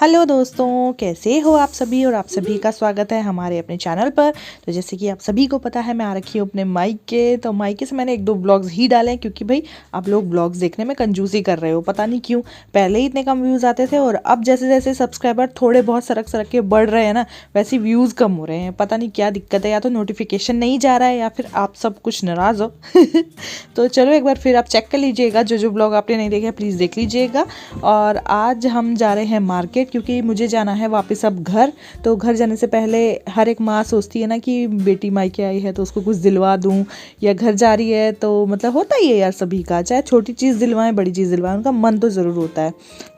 Hello दोस्तों, कैसे हो आप सभी। और आप सभी का स्वागत है हमारे अपने चैनल पर। तो जैसे कि आप सभी को पता है, मैं आ रखी हूँ अपने मायके। तो मायके से मैंने 1-2 ब्लॉग्स ही डाले हैं, क्योंकि भाई आप लोग ब्लॉग्स देखने में कंजूसी कर रहे हो, पता नहीं क्यों। पहले ही इतने कम व्यूज़ आते थे, और अब जैसे जैसे सब्सक्राइबर थोड़े बहुत सरक सरक के बढ़ रहे हैं ना, वैसे व्यूज़ कम हो रहे हैं। पता नहीं क्या दिक्कत है, या तो नोटिफिकेशन नहीं जा रहा है, या फिर आप सब कुछ नाराज़ हो। तो चलो एक बार फिर आप चेक कर लीजिएगा, जो जो ब्लॉग आपने नहीं देखे प्लीज़ देख लीजिएगा। और आज हम जा रहे हैं मार्केट, क्योंकि मुझे जाना है वापस अब घर। तो घर जाने से पहले हर एक माँ सोचती है ना कि बेटी मायके आई है तो उसको कुछ दिलवा दूँ, या घर जा रही है तो मतलब होता ही है यार सभी का, चाहे छोटी चीज़ दिलवाएं बड़ी चीज़ दिलवाएं, उनका मन तो ज़रूर होता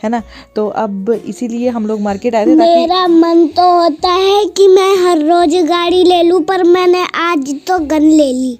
है ना। तो अब इसीलिए हम लोग मार्केट आए थे। मेरा मन तो होता है कि मैं हर रोज गाड़ी ले लूं, पर मैंने आज तो गन ले ली।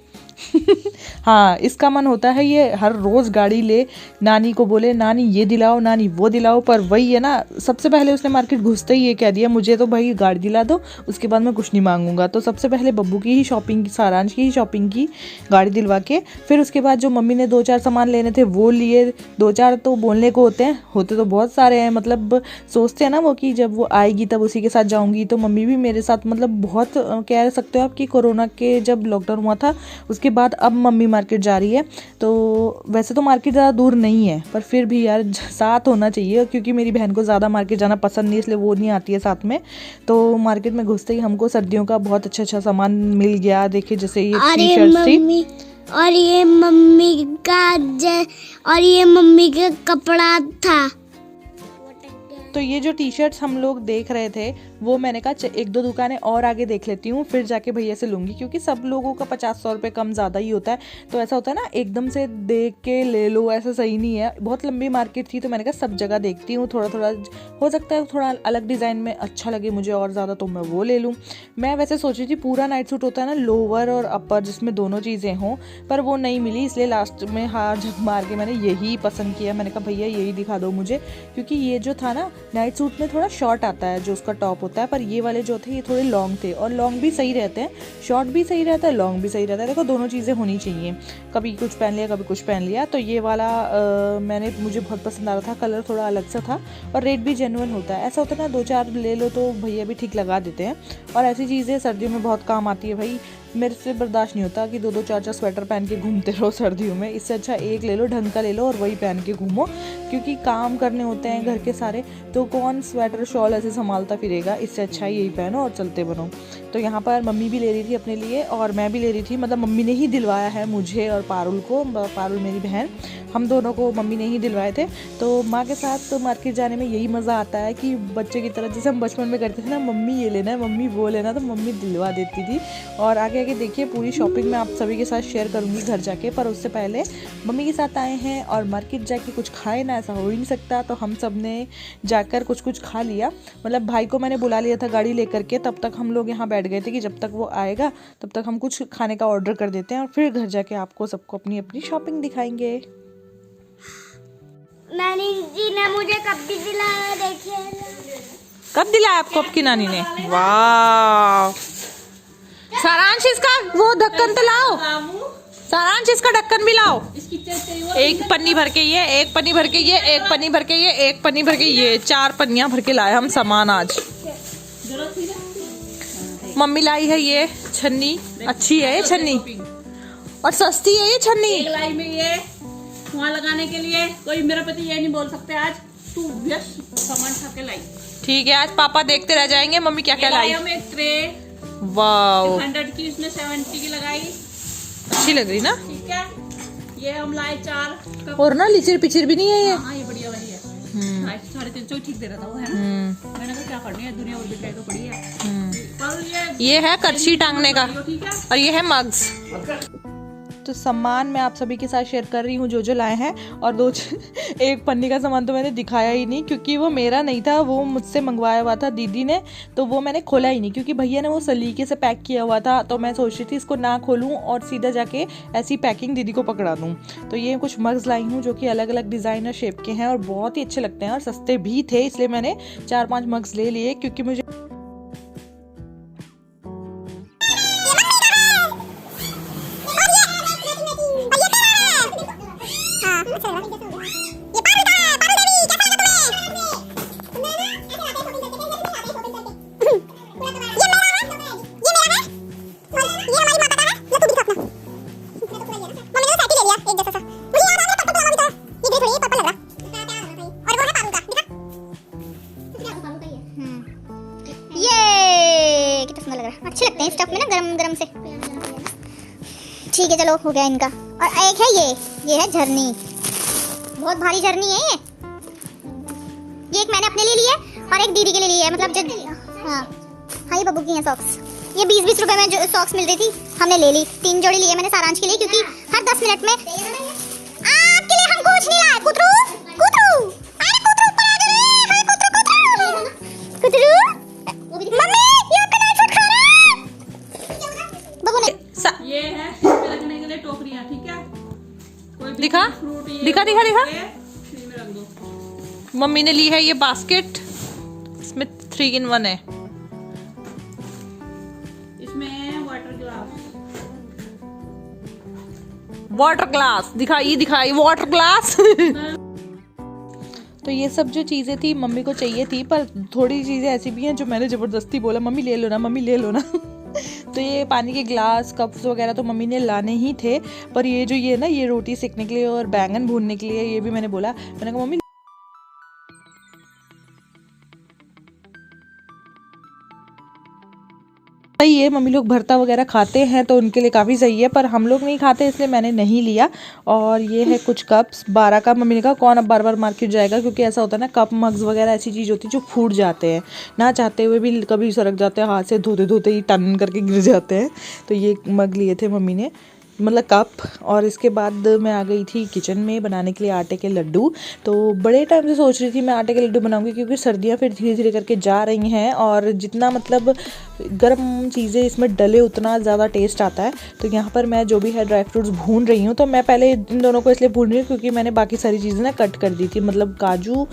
हाँ, इसका मन होता है ये हर रोज़ गाड़ी ले, नानी को बोले नानी ये दिलाओ नानी वो दिलाओ। पर वही है ना, सबसे पहले उसने मार्केट घुसते ही ये कह दिया मुझे तो भाई गाड़ी दिला दो, उसके बाद मैं कुछ नहीं मांगूंगा। तो सबसे पहले बब्बू की ही शॉपिंग, सारांश की ही शॉपिंग की गाड़ी दिलवा के। फिर उसके बाद जो मम्मी ने 2-4 सामान लेने थे वो लिए। 2-4 तो बोलने को होते हैं, होते तो बहुत सारे हैं। मतलब सोचते हैं ना वो कि जब वो आएगी तब उसी के साथ जाऊँगी। तो मम्मी भी मेरे साथ मतलब बहुत कह सकते हो आप कि कोरोना के जब लॉकडाउन हुआ था उसके बाद अब मम्मी मार्केट जा रही है। तो वैसे तो मार्केट ज़्यादा दूर नहीं है, पर फिर भी यार साथ होना चाहिए, क्योंकि मेरी बहन को ज़्यादा मार्केट जाना पसंद नहीं, इसलिए वो नहीं आती है साथ में। तो मार्केट में घुसते ही हमको सर्दियों का बहुत अच्छा अच्छा सामान मिल गया। देखिए जैसे ये टी-शर्ट्स थी, और ये मम्मी का और ये मम्मी का कपड़ा था। तो ये जो टी शर्ट्स हम लोग देख रहे थे वो मैंने कहा 1-2 दुकानें और आगे देख लेती हूँ, फिर जाके भैया से लूँगी, क्योंकि सब लोगों का 50-100 रुपये कम ज़्यादा ही होता है। तो ऐसा होता है ना, एकदम से देख के ले लो, ऐसा सही नहीं है। बहुत लंबी मार्केट थी, तो मैंने कहा सब जगह देखती हूँ, थोड़ा थोड़ा हो सकता है थोड़ा अलग डिज़ाइन में अच्छा लगे मुझे और ज़्यादा, तो मैं वो ले लूँ। मैं वैसे सोच रही थी पूरा नाइट सूट होता है ना, लोअर और अपर, जिसमें दोनों चीज़ें हों, पर वो नहीं मिली, इसलिए लास्ट में हार झक मार के मैंने यही पसंद किया। मैंने कहा भैया यही दिखा दो मुझे, क्योंकि ये जो था ना नाइट सूट में थोड़ा शॉर्ट आता है जो उसका टॉप होता है, पर ये वाले जो थे ये थोड़े लॉन्ग थे। और लॉन्ग भी सही रहते हैं, शॉर्ट भी सही रहता है, लॉन्ग भी सही रहता है। देखो दोनों चीज़ें होनी चाहिए, कभी कुछ पहन लिया कभी कुछ पहन लिया। तो ये वाला मुझे बहुत पसंद आ रहा था, कलर थोड़ा अलग सा था और रेट भी जेन्युइन होता है। ऐसा होता है ना 2-4 ले लो तो भैया भी ठीक लगा देते हैं, और ऐसी चीज़ें सर्दियों में बहुत काम आती है भाई। मेरे से बर्दाश्त नहीं होता कि 2-2 4-4 स्वेटर पहन के घूमते रहो सर्दियों में। इससे अच्छा एक ले लो, ढंग का ले लो और वही पहन के घूमो, क्योंकि काम करने होते हैं घर के सारे, तो कौन स्वेटर शॉल ऐसे संभालता फिरेगा। इससे अच्छा यही पहनो और चलते बनो। तो यहाँ पर मम्मी भी ले रही थी अपने लिए और मैं भी ले रही थी, मतलब मम्मी ने ही दिलवाया है मुझे और पारुल को। पारुल मेरी बहन, हम दोनों को मम्मी ने ही दिलवाए थे। तो माँ के साथ तो मार्केट जाने में यही मज़ा आता है कि बच्चे की तरह, जैसे हम बचपन में करते थे ना, मम्मी ये लेना है मम्मी वो लेना, तो मम्मी दिलवा देती थी। और आगे आगे देखिए पूरी शॉपिंग मैं आप सभी के साथ शेयर करूँगी घर जाके। पर उससे पहले मम्मी के साथ आए हैं और मार्केट जाके कुछ खाए ना, ऐसा हो ही नहीं सकता। तो हम सब ने जाकर कुछ कुछ खा लिया। मतलब भाई को मैंने बुला लिया था गाड़ी लेकर के, तब तक हम लोग यहाँ बैठ गए थे कि जब तक वो आएगा तब तक हम कुछ खाने का ऑर्डर कर देते हैं, और फिर घर जाके आपको सबको अपनी अपनी शॉपिंग दिखाएंगे। नानी जी ने मुझे कप भी दिलाया, देखिए। कब दिलाया आपको आपकी नानी ने? वाह, सारांश इसका वो ढक्कन तो लाओ, सारांश इसका ढक्कन भी लाओ। एक पन्नी भर के ये, एक पन्नी भर के ये, एक पन्नी भर के ये, एक पन्नी भर के ये, 4 पन्नियां भर के लाए हम सामान आज। मम्मी लाई है ये छन्नी, अच्छी है ये छन्नी और सस्ती है ये छन्नी। एक लाई में ये वहाँ लगाने के लिए, कोई मेरा पति ये नहीं बोल सकते आज तू व्यस्त सामान खा के लाई। ठीक है, आज पापा देखते रह जाएंगे मम्मी क्या क्या लाई। हम एक ट्रे, वाह 100 की, उसने 70 की लगाई, अच्छी लग रही ना। ठीक है। ये हम लाए 4 कप। और ना लिचिर पिचिर भी नहीं है ये। हाँ ये बढ़िया वही है। 350 ठीक दे रहा था वो, है ना। मैंने कहा क्या करनी है, दुनिया और बिकाई तो पड़ी है। पर ये है करछी टांगने का, ठीक है। और ये है मग्स। तो सामान मैं आप सभी के साथ शेयर कर रही हूँ जो जो लाए हैं। और एक पन्नी का सामान तो मैंने दिखाया ही नहीं, क्योंकि वो मेरा नहीं था, वो मुझसे मंगवाया हुआ था दीदी ने। तो वो मैंने खोला ही नहीं, क्योंकि भैया ने वो सलीके से पैक किया हुआ था। तो मैं सोच रही थी इसको ना खोलूँ और सीधा जाके ऐसी पैकिंग दीदी को पकड़ा दूँ। तो ये कुछ मग्स लाई हूँ जो कि अलग अलग डिज़ाइन और शेप के हैं और बहुत ही अच्छे लगते हैं और सस्ते भी थे, इसलिए मैंने 4-5 मग्स ले लिए, क्योंकि मुझे चलो हो गया इनका। और एक है ये है झरनी, बहुत भारी झरनी है ये एक मैंने अपने लिए ली है और एक दीदी के लिए ली है, मतलब जब हाँ ये बब्बू की है सॉक्स। ये 20-20 रुपए में जो सॉक्स मिल रही थी हमने ले ली, 3 जोड़ी लिए मैंने सारांश के लिए, क्योंकि हर 10 मिनट में आपके लिए हम कुछ नहीं लाए। कुतरू कुतरू अरे कुतरू ऊपर आ गए, हां कुतरू कुतरू मम्मी ये आपका नाइट सूट खा रहा है। बब्बू ने ये है रखने के लिए टोकरियां, ठीक है? कोई भी दिखा फ्रूट ये दिखा दिखा दिखा फ्री में रख दो। मम्मी ने ली है ये बास्केट, इसमें 3 in 1 है। इसमें वाटर ग्लास दिखाई वाटर ग्लास। तो ये सब जो चीज़ें थी मम्मी को चाहिए थी, पर थोड़ी चीज़ें ऐसी भी हैं जो मैंने ज़बरदस्ती बोला मम्मी ले लो ना मम्मी ले लो ना। तो ये पानी के ग्लास कप्स वगैरह तो मम्मी ने लाने ही थे, पर ये जो ये ना ये रोटी सेकने के लिए और बैंगन भूनने के लिए ये भी मैंने बोला, मैंने कहा मम्मी सही है, मम्मी लोग भरता वगैरह खाते हैं तो उनके लिए काफ़ी सही है, पर हम लोग नहीं खाते इसलिए मैंने नहीं लिया। और ये है कुछ कप्स 12 का, मम्मी ने कहा कौन अब बार बार मार्केट जाएगा, क्योंकि ऐसा होता है ना कप मग्स वगैरह ऐसी चीज़ होती है जो फूट जाते हैं, ना चाहते हुए भी कभी सरक जाते हैं, हाथ से धोते धोते ही टन करके गिर जाते हैं। तो ये मग लिए थे मम्मी ने, मतलब कप। और इसके बाद मैं आ गई थी किचन में बनाने के लिए आटे के लड्डू। तो बड़े टाइम से सोच रही थी मैं आटे के लड्डू बनाऊंगी, क्योंकि सर्दियां फिर धीरे धीरे करके जा रही हैं और जितना मतलब गर्म चीज़ें इसमें डले उतना ज़्यादा टेस्ट आता है। तो यहाँ पर मैं जो भी है ड्राई फ्रूट्स भून रही हूँ। तो मैं पहले इन दोनों को इसलिए भून रही हूँ क्योंकि मैंने बाकी सारी चीज़ें ना कट कर दी थी, मतलब काजू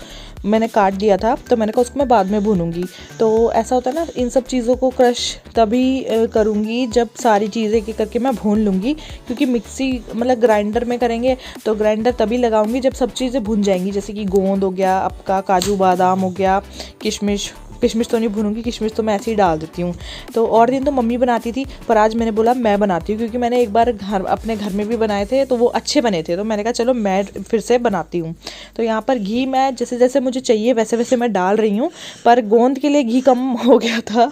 मैंने काट दिया था, तो मैंने कहा उसको मैं बाद में भूनूंगी। तो ऐसा होता है ना, इन सब चीज़ों को क्रश तभी करूँगी जब सारी चीज़ें एक करके मैं भून लूँगी, क्योंकि मिक्सी मतलब ग्राइंडर में करेंगे तो ग्राइंडर तभी लगाऊंगी जब सब चीज़ें भून जाएंगी, जैसे कि गोंद हो गया आपका, काजू बादाम हो गया, किशमिश तो नहीं भूनूंगी, किशमिश तो मैं ऐसे ही डाल देती हूँ। तो और दिन तो मम्मी बनाती थी, पर आज मैंने बोला मैं बनाती हूँ, क्योंकि मैंने एक बार अपने घर में भी बनाए थे तो वो अच्छे बने थे, तो मैंने कहा चलो मैं फिर से बनाती हूँ। तो यहाँ पर घी मैं जैसे जैसे मुझे चाहिए वैसे वैसे मैं डाल रही हूँ, पर गोंद के लिए घी कम हो गया था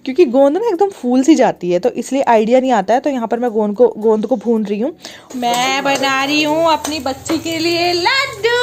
क्योंकि गोंद ना एकदम फूल सी जाती है, तो इसलिए आइडिया नहीं आता है। तो यहाँ पर मैं गोंद को भून रही हूँ। मैं बना रही हूँ अपनी बच्ची के लिए लड्डू।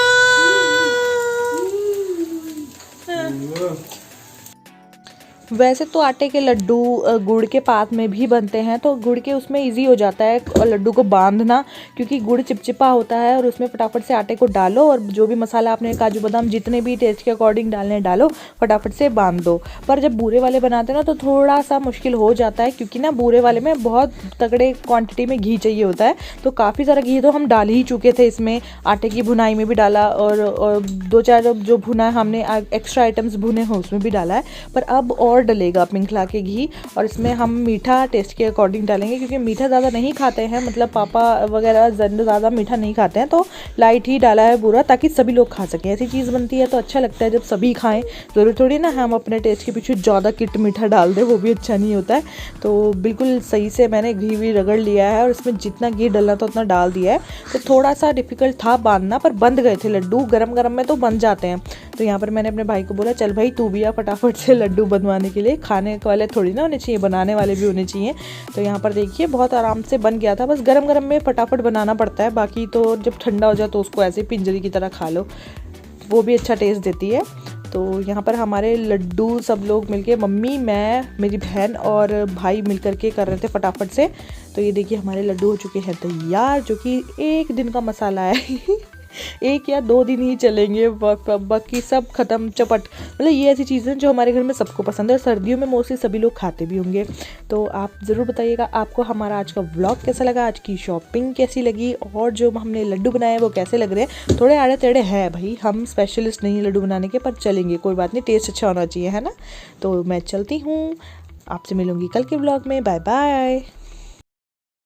वैसे तो आटे के लड्डू गुड़ के पात में भी बनते हैं, तो गुड़ के उसमें इजी हो जाता है लड्डू को बांधना, क्योंकि गुड़ चिपचिपा होता है और उसमें फटाफट से आटे को डालो और जो भी मसाला आपने काजू बादाम जितने भी टेस्ट के अकॉर्डिंग डालने डालो, फटाफट से बांध दो। पर जब बूरे वाले बनाते हैं ना तो थोड़ा सा मुश्किल हो जाता है, क्योंकि ना बूरे वाले में बहुत तगड़े क्वान्टिटी में घी चाहिए होता है। तो काफ़ी सारा घी तो हम डाल ही चुके थे इसमें, आटे की भुनाई में भी डाला और 2-4 जो भुना हमने एक्स्ट्रा आइटम्स भुने हैं उसमें भी डाला है, पर अब और डलेगा पिंगला के घी। और इसमें हम मीठा टेस्ट के अकॉर्डिंग डालेंगे, क्योंकि मीठा ज़्यादा नहीं खाते हैं, मतलब पापा वगैरह ज़्यादा मीठा नहीं खाते हैं, तो लाइट ही डाला है पूरा, ताकि सभी लोग खा सकें। ऐसी चीज़ बनती है तो अच्छा लगता है जब सभी खाएं, ज़रूरी थोड़ी ना हम अपने टेस्ट के पीछे ज़्यादा किट मीठा डाल दें, वो भी अच्छा नहीं होता है। तो बिल्कुल सही से मैंने घी भी रगड़ लिया है और इसमें जितना घी डलना था उतना डाल दिया है। तो थोड़ा सा डिफ़िकल्ट था बांधना, पर बंध गए थे लड्डू, गरम गरम में तो बन जाते हैं। तो यहाँ पर मैंने अपने भाई को बोला चल भाई तू भी आ फटाफट से लड्डू बनवाने के लिए, खाने वाले थोड़ी ना होने चाहिए, बनाने वाले भी होने चाहिए। तो यहाँ पर देखिए बहुत आराम से बन गया था, बस गरम गरम में फटाफट बनाना पड़ता है, बाकी तो जब ठंडा हो जाए तो उसको ऐसे पिंजरी की तरह खा लो, वो भी अच्छा टेस्ट देती है। तो यहाँ पर हमारे लड्डू सब लोग मिलके, मम्मी, मैं, मेरी बहन और भाई मिलकर के कर रहे थे फटाफट से। तो ये देखिए हमारे लड्डू हो चुके हैं तैयार, जो कि 1 दिन का मसाला है। 1 या 2 दिन ही चलेंगे, बाकी सब खत्म चपट। मतलब ये ऐसी चीज़ें जो हमारे घर में सबको पसंद है और सर्दियों में मोस्टली सभी लोग खाते भी होंगे। तो आप ज़रूर बताइएगा आपको हमारा आज का व्लॉग कैसा लगा, आज की शॉपिंग कैसी लगी, और जो हमने लड्डू बनाए वो कैसे लग रहे हैं। थोड़े आड़े टेढ़े हैं भाई, हम स्पेशलिस्ट नहीं लड्डू बनाने के, पर चलेंगे, कोई बात नहीं, टेस्ट अच्छा होना चाहिए, है ना। तो मैं चलती हूँ, आपसे मिलूँगी कल के व्लॉग में। Bye bye.